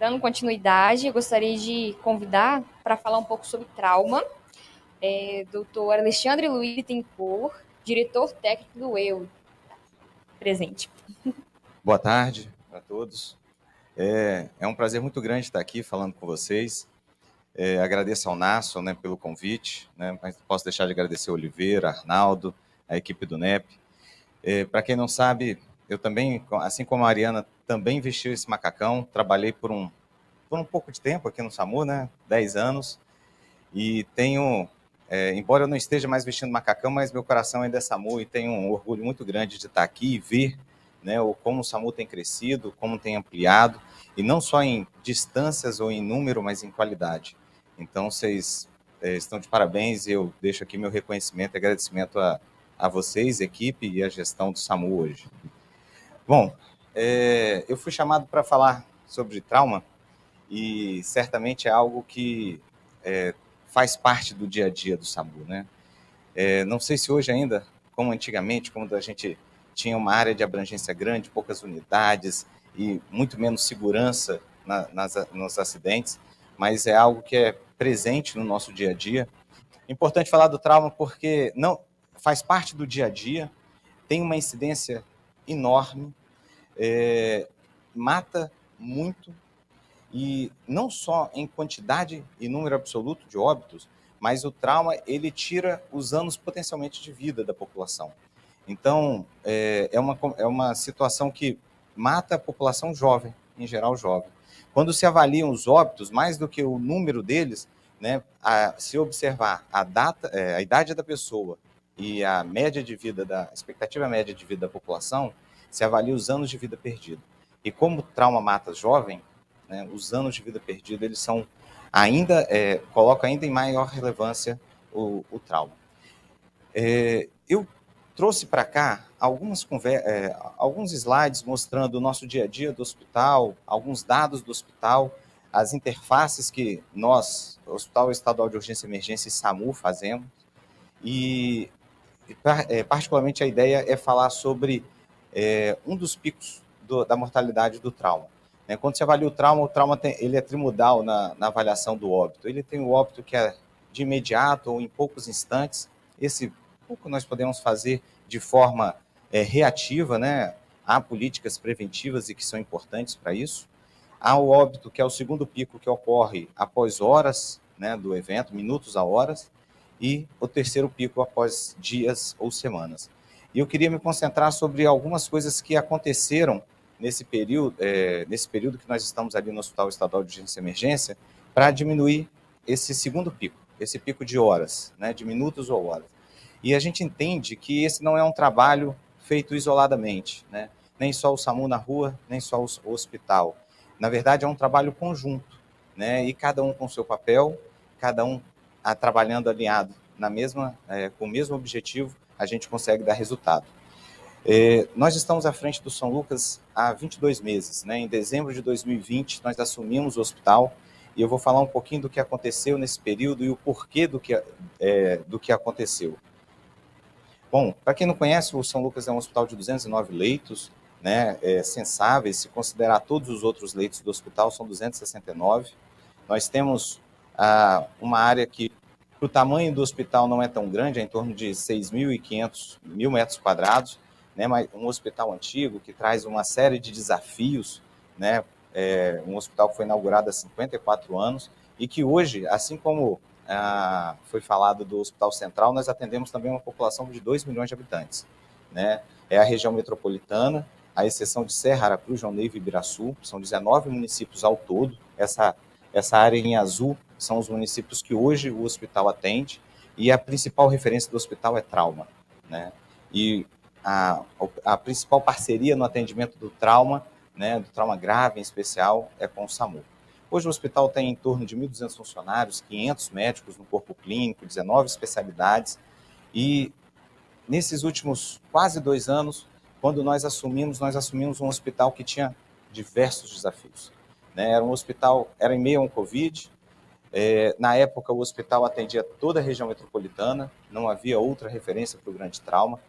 Dando continuidade, eu gostaria de convidar para falar um pouco sobre trauma, doutor Alexandre Luiz Bittencourt, diretor técnico do EU, presente. Boa tarde a todos. É um prazer muito grande estar aqui falando com vocês. Agradeço ao Nasso, né, pelo convite, né, mas não posso deixar de agradecer ao Oliveira, Arnaldo, a equipe do NEP. Para quem não sabe, eu também, assim como a Ariana, também vesti esse macacão, trabalhei por um pouco de tempo aqui no SAMU, né, 10 anos, e tenho, embora eu não esteja mais vestindo macacão, mas meu coração ainda é SAMU e tenho um orgulho muito grande de estar aqui e ver, né, como o SAMU tem crescido, como tem ampliado, e não só em distâncias ou em número, mas em qualidade. Então, vocês estão de parabéns e eu deixo aqui meu reconhecimento e agradecimento a vocês, equipe e a gestão do SAMU hoje. Bom, eu fui chamado para falar sobre trauma e certamente é algo que faz parte do dia a dia do SAMU, né? Não sei se hoje ainda, como antigamente, quando a gente tinha uma área de abrangência grande, poucas unidades e muito menos segurança nos acidentes, mas é algo que é presente no nosso dia a dia. Importante falar do trauma porque não faz parte do dia a dia, tem uma incidência enorme, mata muito, e não só em quantidade e número absoluto de óbitos, mas o trauma ele tira os anos potencialmente de vida da população. Então, é uma situação que mata a população jovem, em geral jovem. Quando se avaliam os óbitos, mais do que o número deles, né, se observar a idade da pessoa e a média de vida, a expectativa média de vida da população, se avalia os anos de vida perdido. E como o trauma mata jovem, né, os anos de vida perdido, eles são ainda, colocam ainda em maior relevância o trauma. Eu trouxe para cá alguns slides mostrando o nosso dia a dia do hospital, alguns dados do hospital, as interfaces que nós, Hospital Estadual de Urgência e Emergência e SAMU, fazemos. E, particularmente, a ideia é falar sobre um dos picos da mortalidade do trauma. Quando se avalia o trauma ele é trimodal na avaliação do óbito. Ele tem o óbito que é de imediato ou em poucos instantes. Esse pouco nós podemos fazer de forma reativa, né? Há políticas preventivas e que são importantes para isso. Há o óbito, que é o segundo pico que ocorre após horas, né, do evento, minutos a horas, e o terceiro pico após dias ou semanas. E eu queria me concentrar sobre algumas coisas que aconteceram nesse período que nós estamos ali no Hospital Estadual de Urgência e Emergência, para diminuir esse segundo pico, esse pico de horas, né, de minutos ou horas. E a gente entende que esse não é um trabalho feito isoladamente, né? Nem só o SAMU na rua, nem só o hospital. Na verdade, é um trabalho conjunto, né? E cada um com seu papel, cada um trabalhando alinhado com o mesmo objetivo, a gente consegue dar resultado. Nós estamos à frente do São Lucas há 22 meses, né? Em dezembro de 2020, nós assumimos o hospital e eu vou falar um pouquinho do que aconteceu nesse período e o porquê do que aconteceu. Bom, para quem não conhece, o São Lucas é um hospital de 209 leitos, né, censáveis. Se considerar todos os outros leitos do hospital, são 269. Nós temos uma área que, para o tamanho do hospital, não é tão grande, é em torno de 6.500 metros quadrados, né, mas um hospital antigo que traz uma série de desafios, né, um hospital que foi inaugurado há 54 anos e que hoje, assim como foi falado do Hospital Central, nós atendemos também uma população de 2 milhões de habitantes, né? É a região metropolitana, à exceção de Serra, Aracruz, João Neiva e Ibiraçu, são 19 municípios ao todo. Essa área em azul são os municípios que hoje o hospital atende, e a principal referência do hospital é trauma, né? E a principal parceria no atendimento do trauma, né, do trauma grave em especial, é com o SAMU. Hoje o hospital tem em torno de 1.200 funcionários, 500 médicos no corpo clínico, 19 especialidades. E nesses últimos quase 2 anos, quando nós assumimos um hospital que tinha diversos desafios, né? Era em meio a um Covid. Na época, o hospital atendia toda a região metropolitana, não havia outra referência para o grande trauma.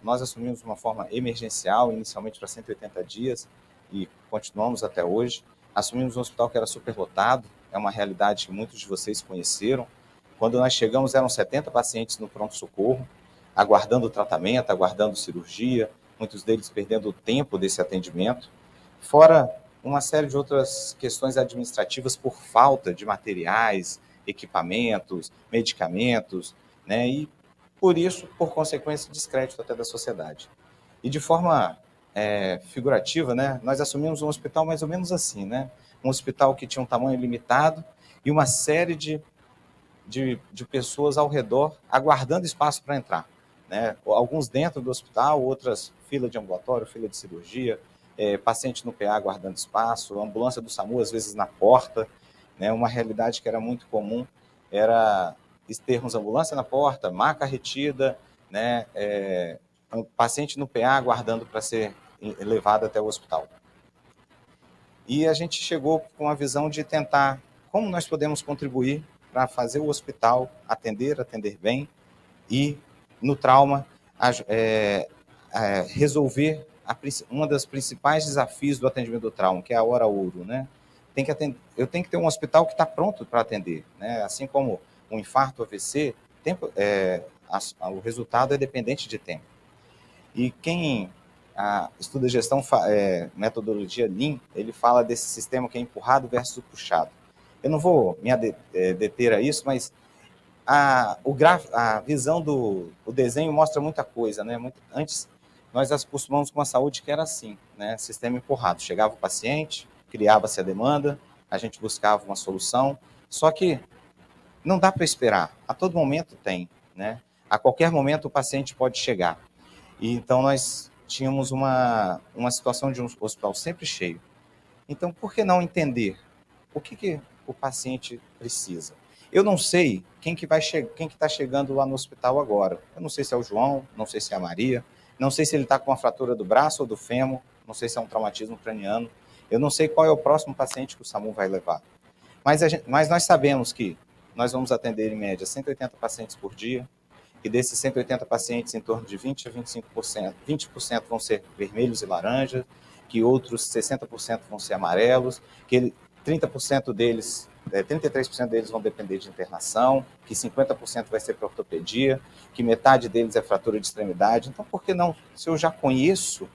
Nós assumimos de uma forma emergencial, inicialmente para 180 dias, e continuamos até hoje. Assumimos um hospital que era superlotado, é uma realidade que muitos de vocês conheceram. Quando nós chegamos, eram 70 pacientes no pronto-socorro, aguardando tratamento, aguardando cirurgia, muitos deles perdendo o tempo desse atendimento, fora uma série de outras questões administrativas por falta de materiais, equipamentos, medicamentos, né? E por isso, por consequência, descrédito até da sociedade. E de forma figurativa, né, nós assumimos um hospital mais ou menos assim, né? Um hospital que tinha um tamanho limitado e uma série de pessoas ao redor aguardando espaço para entrar, né? Alguns dentro do hospital, outras fila de ambulatório, fila de cirurgia, paciente no PA aguardando espaço, ambulância do SAMU às vezes na porta, né? Uma realidade que era muito comum era termos ambulância na porta, maca retida, né? Um paciente no PA aguardando para ser levado até o hospital. E a gente chegou com a visão de tentar como nós podemos contribuir para fazer o hospital atender bem e, no trauma, resolver uma das principais desafios do atendimento do trauma, que é a hora ouro, né? Eu tenho que ter um hospital que está pronto para atender, né? Assim como um infarto, AVC, o resultado é dependente de tempo. E quem estuda gestão, metodologia Lean, ele fala desse sistema que é empurrado versus puxado. Eu não vou me deter a isso, mas a visão do desenho mostra muita coisa, né? Antes, nós acostumamos com a saúde que era assim, né? Sistema empurrado. Chegava o paciente, criava-se a demanda, a gente buscava uma solução, só que não dá para esperar. A todo momento tem, né? A qualquer momento o paciente pode chegar. E então nós tínhamos uma situação de um hospital sempre cheio. Então, por que não entender o que o paciente precisa? Eu não sei quem que está chegando lá no hospital agora. Eu não sei se é o João, não sei se é a Maria, não sei se ele está com uma fratura do braço ou do fêmur, não sei se é um traumatismo craniano. Eu não sei qual é o próximo paciente que o SAMU vai levar. Mas nós sabemos que nós vamos atender, em média, 180 pacientes por dia, e desses 180 pacientes, em torno de 20% a 25%, 20% vão ser vermelhos e laranjas, que outros 60% vão ser amarelos, que 30% deles, 33% deles vão depender de internação, que 50% vai ser para ortopedia, que metade deles é fratura de extremidade. Então, por que não? Se eu já conheço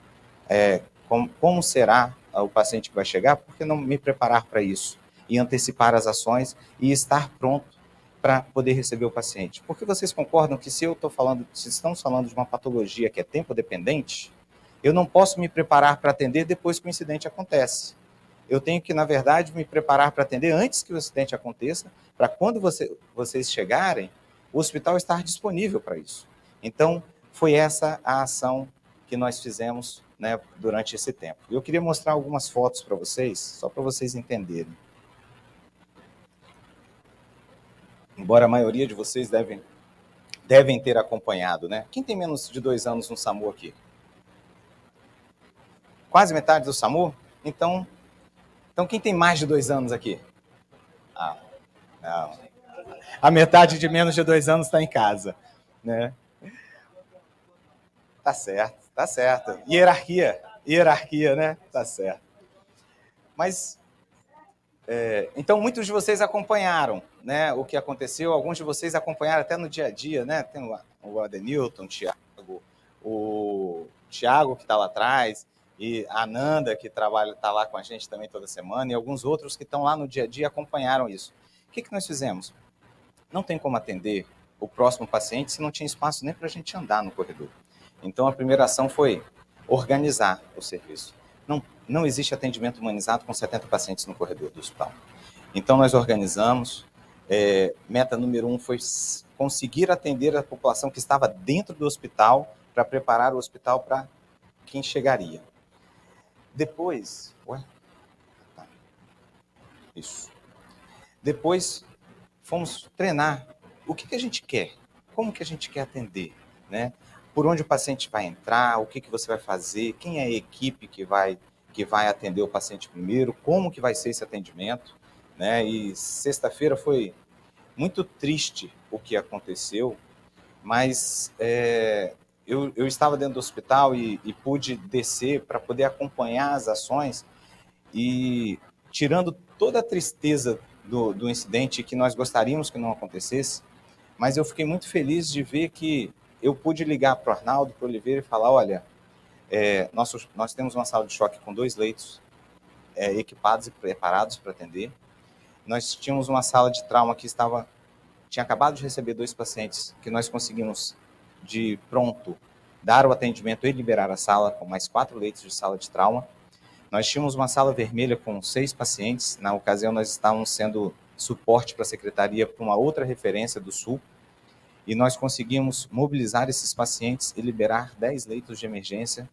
como será o paciente que vai chegar, por que não me preparar para isso? E antecipar as ações e estar pronto para poder receber o paciente. Porque vocês concordam que se estamos falando de uma patologia que é tempo dependente, eu não posso me preparar para atender depois que o incidente acontece. Eu tenho que, na verdade, me preparar para atender antes que o acidente aconteça, para quando vocês chegarem, o hospital estar disponível para isso. Então, foi essa a ação que nós fizemos, né, durante esse tempo. Eu queria mostrar algumas fotos para vocês, só para vocês entenderem. Embora a maioria de vocês devem ter acompanhado, né? Quem tem menos de 2 anos no SAMU aqui? Quase metade do SAMU? Então quem tem mais de 2 anos aqui? Não. A metade de menos de 2 anos está em casa, né? Tá certo. Hierarquia, né? Tá certo. Mas então, muitos de vocês acompanharam, né, o que aconteceu, alguns de vocês acompanharam até no dia a dia, né? Tem o Adenilton, o Thiago, que está lá atrás, e a Ananda, que está lá com a gente também toda semana, e alguns outros que estão lá no dia a dia acompanharam isso. O que nós fizemos? Não tem como atender o próximo paciente se não tinha espaço nem para a gente andar no corredor. Então, a primeira ação foi organizar o serviço. Não existe atendimento humanizado com 70 pacientes no corredor do hospital. Então, nós organizamos. Meta número 1 foi conseguir atender a população que estava dentro do hospital para preparar o hospital para quem chegaria. Depois... Isso. Depois, fomos treinar o que a gente quer, como que a gente quer atender, né? Por onde o paciente vai entrar, o que você vai fazer, quem é a equipe que vai atender o paciente primeiro, como que vai ser esse atendimento, né? E sexta-feira foi muito triste o que aconteceu, mas eu estava dentro do hospital e pude descer para poder acompanhar as ações e tirando toda a tristeza do incidente que nós gostaríamos que não acontecesse, mas eu fiquei muito feliz de ver que eu pude ligar para o Arnaldo, para o Oliveira e falar, olha, nós temos uma sala de choque com 2 leitos equipados e preparados para atender. Nós tínhamos uma sala de trauma que tinha acabado de receber 2 pacientes que nós conseguimos de pronto dar o atendimento e liberar a sala com mais 4 leitos de sala de trauma. Nós tínhamos uma sala vermelha com 6 pacientes. Na ocasião, nós estávamos sendo suporte para a secretaria para uma outra referência do Sul. E nós conseguimos mobilizar esses pacientes e liberar 10 leitos de emergência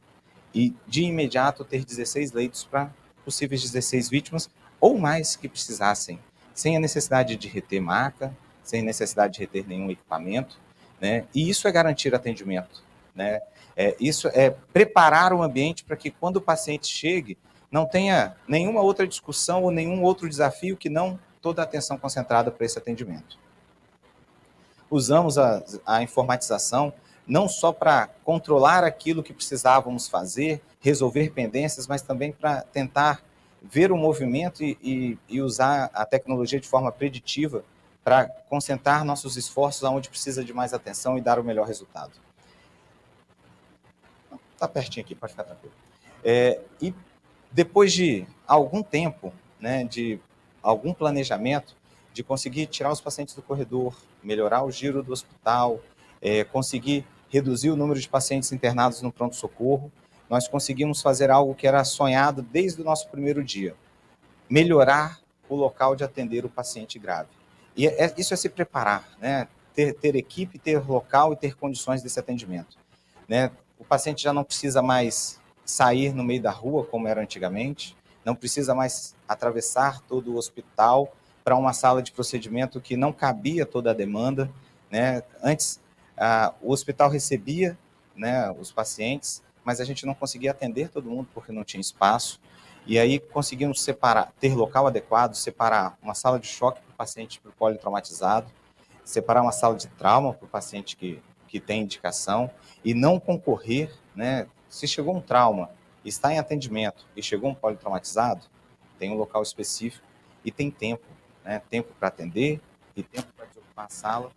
e, de imediato, ter 16 leitos para possíveis 16 vítimas ou mais que precisassem, sem a necessidade de reter maca, sem necessidade de reter nenhum equipamento, né? E isso é garantir atendimento, né? Isso é preparar o ambiente para que, quando o paciente chegue, não tenha nenhuma outra discussão ou nenhum outro desafio que não toda a atenção concentrada para esse atendimento. Usamos a informatização não só para controlar aquilo que precisávamos fazer, resolver pendências, mas também para tentar ver o movimento e usar a tecnologia de forma preditiva para concentrar nossos esforços onde precisa de mais atenção e dar o melhor resultado. Está pertinho aqui, pode ficar tranquilo. E depois de algum tempo, né, de algum planejamento, de conseguir tirar os pacientes do corredor, melhorar o giro do hospital, conseguir reduzir o número de pacientes internados no pronto-socorro, nós conseguimos fazer algo que era sonhado desde o nosso primeiro dia: melhorar o local de atender o paciente grave. E isso é se preparar, né? Ter equipe, ter local e ter condições desse atendimento, né? O paciente já não precisa mais sair no meio da rua, como era antigamente, não precisa mais atravessar todo o hospital para uma sala de procedimento que não cabia toda a demanda, né? Antes, o hospital recebia, né, os pacientes, mas a gente não conseguia atender todo mundo porque não tinha espaço. E aí conseguimos separar, ter local adequado, separar uma sala de choque para o paciente politraumatizado, separar uma sala de trauma para o paciente que tem indicação e não concorrer, né? Se chegou um trauma, está em atendimento e chegou um politraumatizado, tem um local específico e tem tempo, né? Tempo para atender e tempo para desocupar a sala,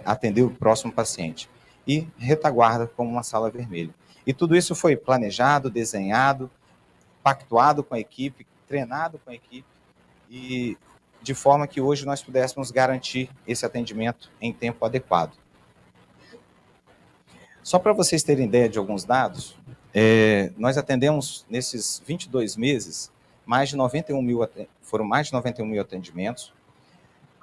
atender o próximo paciente. E retaguarda como uma sala vermelha. E tudo isso foi planejado, desenhado, pactuado com a equipe, treinado com a equipe, e de forma que hoje nós pudéssemos garantir esse atendimento em tempo adequado. Só para vocês terem ideia de alguns dados, nós atendemos, nesses 22 meses, foram mais de 91 mil atendimentos.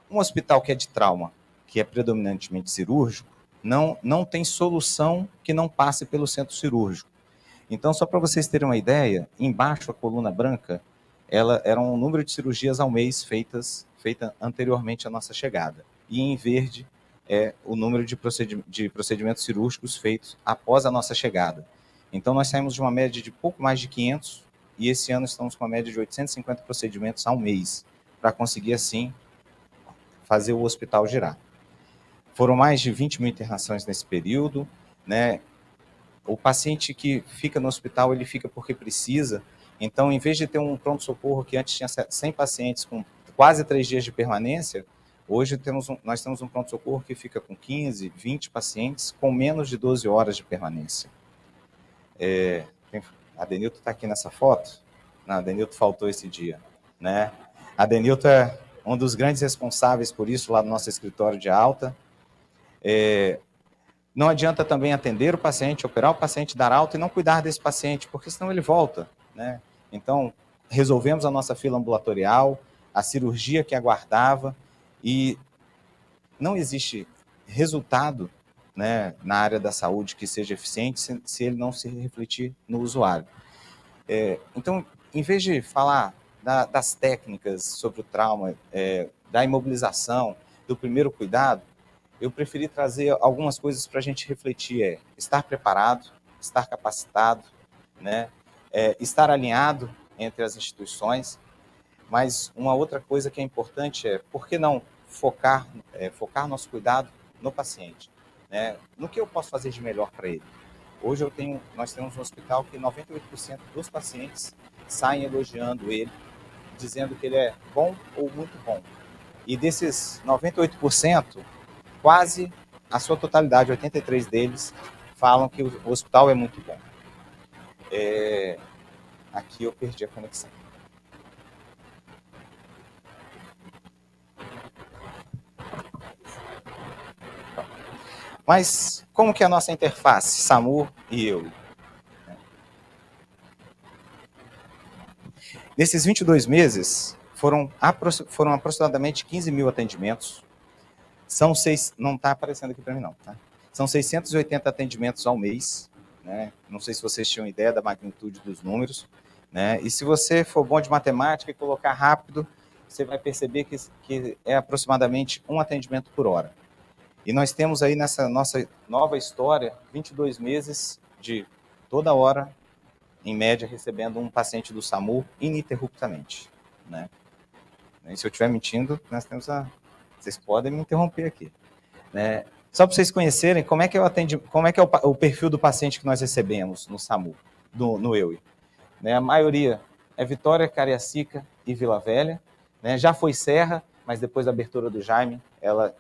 Um hospital que é de trauma, que é predominantemente cirúrgico, não tem solução que não passe pelo centro cirúrgico. Então, só para vocês terem uma ideia, embaixo a coluna branca, ela era um número de cirurgias ao mês feita anteriormente à nossa chegada. E em verde é o número de procedimentos cirúrgicos feitos após a nossa chegada. Então, nós saímos de uma média de pouco mais de 500 e esse ano estamos com uma média de 850 procedimentos ao mês, para conseguir, assim, fazer o hospital girar. Foram mais de 20 mil internações nesse período, né? O paciente que fica no hospital, ele fica porque precisa. Então, em vez de ter um pronto-socorro que antes tinha 100 pacientes com quase 3 dias de permanência, hoje nós temos um pronto-socorro que fica com 15, 20 pacientes com menos de 12 horas de permanência. A Denilton está aqui nessa foto? Não, a Denilton faltou esse dia, né? A Denilton é um dos grandes responsáveis por isso lá no nosso escritório de alta. Não adianta também atender o paciente, operar o paciente, dar alta e não cuidar desse paciente, porque senão ele volta, né? Então, resolvemos a nossa fila ambulatorial, a cirurgia que aguardava, e não existe resultado, né, na área da saúde que seja eficiente se ele não se refletir no usuário. Então, em vez de falar das técnicas sobre o trauma, da imobilização, do primeiro cuidado, eu preferi trazer algumas coisas para a gente refletir. Estar preparado, estar capacitado, né? Estar alinhado entre as instituições. Mas uma outra coisa que é importante por que não focar nosso cuidado no paciente? né? No que eu posso fazer de melhor para ele? Hoje nós temos um hospital que 98% dos pacientes saem elogiando ele, dizendo que ele é bom ou muito bom. E desses 98%, quase a sua totalidade, 83 deles, falam que o hospital é muito bom. Aqui eu perdi a conexão. Mas como que é a nossa interface, SAMU e eu? Nesses 22 meses, foram aproximadamente 15 mil atendimentos. Não está aparecendo aqui para mim não, tá? São 680 atendimentos ao mês, né? Não sei se vocês tinham ideia da magnitude dos números, né? E se você for bom de matemática e colocar rápido, você vai perceber que é aproximadamente um atendimento por hora. E nós temos aí nessa nossa nova história, 22 meses de toda hora, em média, recebendo um paciente do SAMU ininterruptamente, né? E se eu estiver mentindo, nós temos vocês podem me interromper aqui, né? Só para vocês conhecerem como é que é o perfil do paciente que nós recebemos no SAMU, no EUI. Né? A maioria é Vitória, Cariacica e Vila Velha, né? Já foi Serra, mas depois da abertura do Jaime,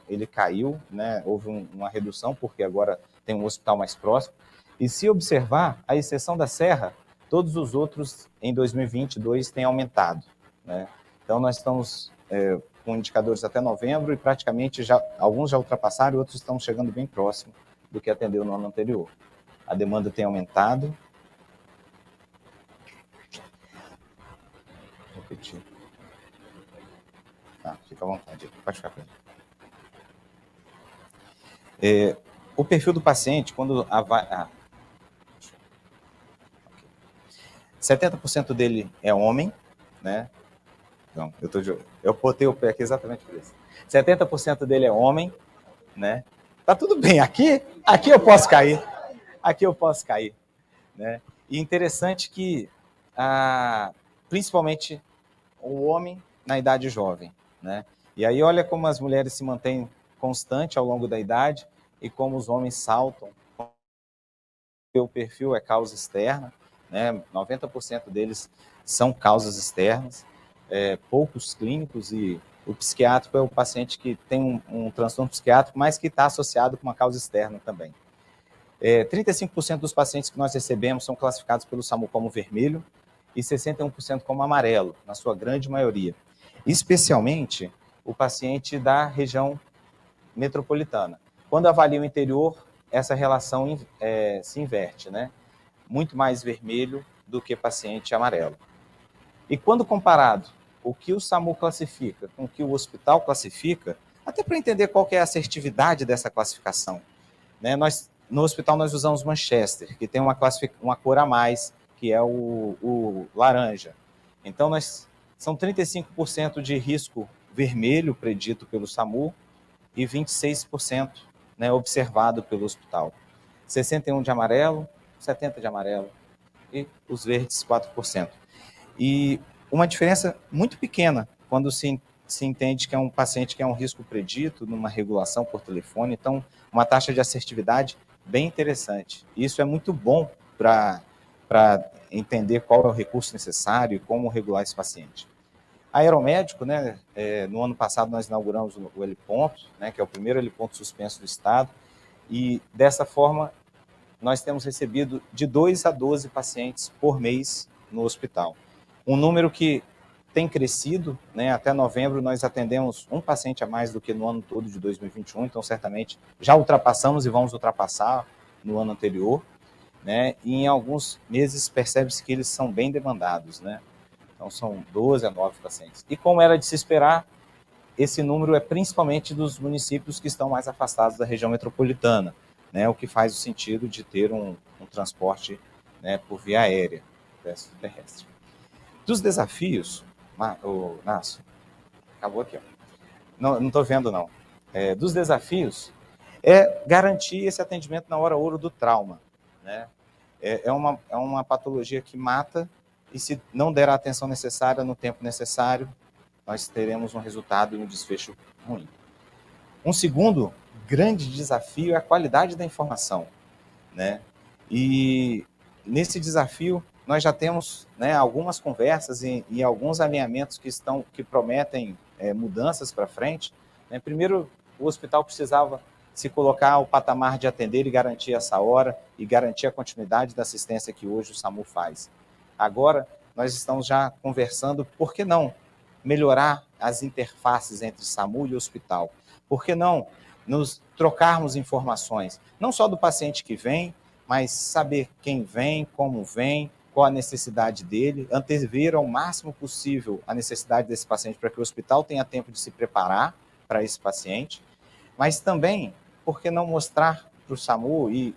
ele caiu, né? Houve uma redução, porque agora tem um hospital mais próximo. E se observar, a exceção da Serra, todos os outros em 2022 têm aumentado, né? Então nós estamos com indicadores até novembro e praticamente alguns já ultrapassaram e outros estão chegando bem próximo do que atendeu no ano anterior. A demanda tem aumentado. Vou repetir. Tá, fica à vontade, pode ficar com ele. O perfil do paciente, quando 70% dele é homem, né? Não, eu botei o pé aqui exatamente por isso. 70% dele é homem, né? Tá tudo bem, aqui eu posso cair. Aqui eu posso cair, né? E interessante que, principalmente, o homem na idade jovem, né? E aí olha como as mulheres se mantêm constante ao longo da idade e como os homens saltam. O perfil é causa externa, né? 90% deles são causas externas, poucos clínicos, e o psiquiátrico é o paciente que tem um transtorno psiquiátrico, mas que está associado com uma causa externa também. 35% dos pacientes que nós recebemos são classificados pelo SAMU como vermelho e 61% como amarelo, na sua grande maioria. Especialmente o paciente da região metropolitana. Quando avalia o interior, essa relação se inverte, né? Muito mais vermelho do que paciente amarelo. E quando comparado o que o SAMU classifica com o que o hospital classifica, até para entender qual que é a assertividade dessa classificação, né? No hospital nós usamos Manchester, que tem uma cor a mais, que é o laranja. Então, são 35% de risco vermelho predito pelo SAMU e 26%, né, observado pelo hospital. 61% de amarelo, 70% de amarelo e os verdes 4%. E uma diferença muito pequena quando se entende que é um paciente que é um risco predito numa regulação por telefone. Então, uma taxa de assertividade bem interessante. Isso é muito bom para entender qual é o recurso necessário e como regular esse paciente. Aeromédico, né, no ano passado nós inauguramos o heliponto, né, que é o primeiro heliponto suspenso do estado, e dessa forma nós temos recebido de 2 a 12 pacientes por mês no hospital. Um número que tem crescido, né? Até novembro nós atendemos um paciente a mais do que no ano todo de 2021, então certamente já ultrapassamos e vamos ultrapassar no ano anterior, né? E em alguns meses percebe-se que eles são bem demandados, né? Então são 12 a 9 pacientes. E como era de se esperar, esse número é principalmente dos municípios que estão mais afastados da região metropolitana, né? O que faz o sentido de ter um transporte, né, por via aérea, terrestre. Dos desafios, o Nácio, acabou aqui, ó. Não estou vendo, não. Dos desafios, garantir esse atendimento na hora ouro do trauma, né? É uma patologia que mata, e se não der a atenção necessária no tempo necessário, nós teremos um resultado e um desfecho ruim. Um segundo grande desafio é a qualidade da informação, né? E nesse desafio nós já temos, né, algumas conversas e alguns alinhamentos que prometem mudanças para frente, né? Primeiro, o hospital precisava se colocar ao patamar de atender e garantir essa hora e garantir a continuidade da assistência que hoje o SAMU faz. Agora, nós estamos já conversando, por que não melhorar as interfaces entre SAMU e hospital? Por que não nos trocarmos informações, não só do paciente que vem, mas saber quem vem, como vem, qual a necessidade dele, antever ao máximo possível a necessidade desse paciente para que o hospital tenha tempo de se preparar para esse paciente, mas também, por que não mostrar para o SAMU e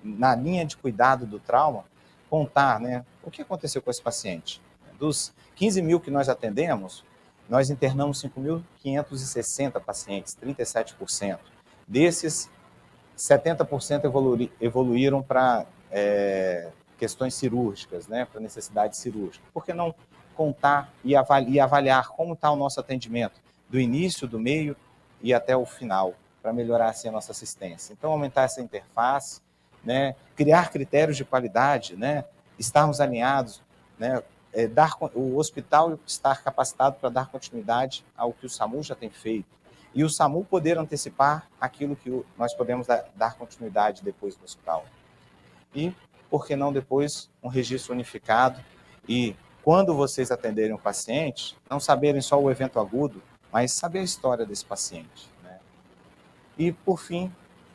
na linha de cuidado do trauma, contar, né, o que aconteceu com esse paciente. Dos 15 mil que nós atendemos, nós internamos 5.560 pacientes, 37%. Desses, 70% evoluíram para questões cirúrgicas, né, para necessidade cirúrgica. Por que não contar e avaliar como está o nosso atendimento, do início, do meio e até o final, para melhorar assim a nossa assistência? Então, aumentar essa interface, né, criar critérios de qualidade, né, estarmos alinhados, né, o hospital estar capacitado para dar continuidade ao que o SAMU já tem feito, e o SAMU poder antecipar aquilo que nós podemos dar continuidade depois no hospital. E, por que não depois, um registro unificado e, quando vocês atenderem um paciente, não saberem só o evento agudo, mas saber a história desse paciente, né? E, por fim,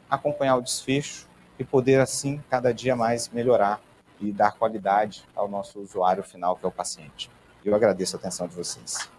acompanhar o desfecho e poder, assim, cada dia mais melhorar e dar qualidade ao nosso usuário final, que é o paciente. Eu agradeço a atenção de vocês.